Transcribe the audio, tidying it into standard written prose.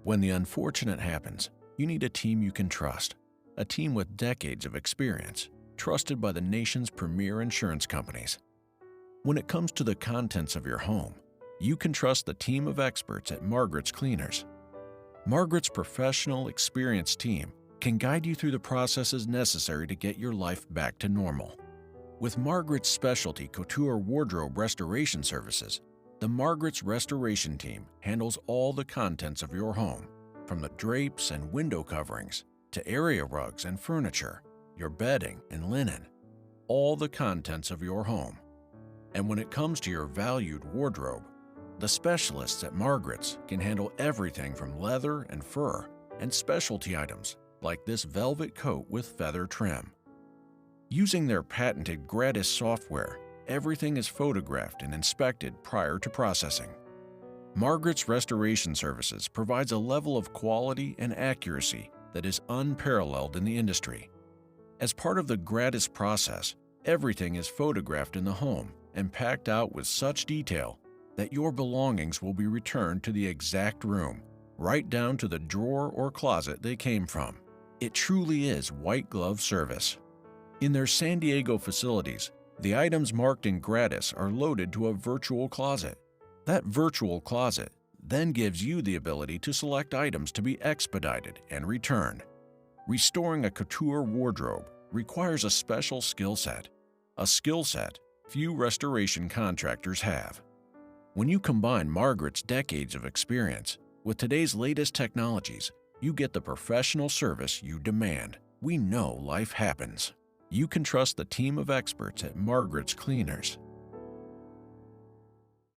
When the unfortunate happens, you need a team you can trust, a team with decades of experience, trusted by the nation's premier insurance companies. When it comes to the contents of your home, you can trust the team of experts at Margaret's Cleaners. Margaret's professional, experienced team can guide you through the processes necessary to get your life back to normal. With Margaret's specialty couture wardrobe restoration services, the Margaret's Restoration team handles all the contents of your home, from the drapes and window coverings to area rugs and furniture, your bedding and linen, all the contents of your home. And when it comes to your valued wardrobe, the specialists at Margaret's can handle everything from leather and fur and specialty items like this velvet coat with feather trim. Using their patented Gratis software, everything is photographed and inspected prior to processing. Margaret's Restoration Services provides a level of quality and accuracy that is unparalleled in the industry. As part of the Gratis process, everything is photographed in the home and packed out with such detail that your belongings will be returned to the exact room, right down to the drawer or closet they came from. It truly is white glove service. In their San Diego facilities, the items marked in Gratis are loaded to a virtual closet. That virtual closet then gives you the ability to select items to be expedited and returned. Restoring a couture wardrobe requires a special skill set, a skill set few restoration contractors have. When you combine Margaret's decades of experience with today's latest technologies, you get the professional service you demand. We know life happens. You can trust the team of experts at Margaret's Cleaners.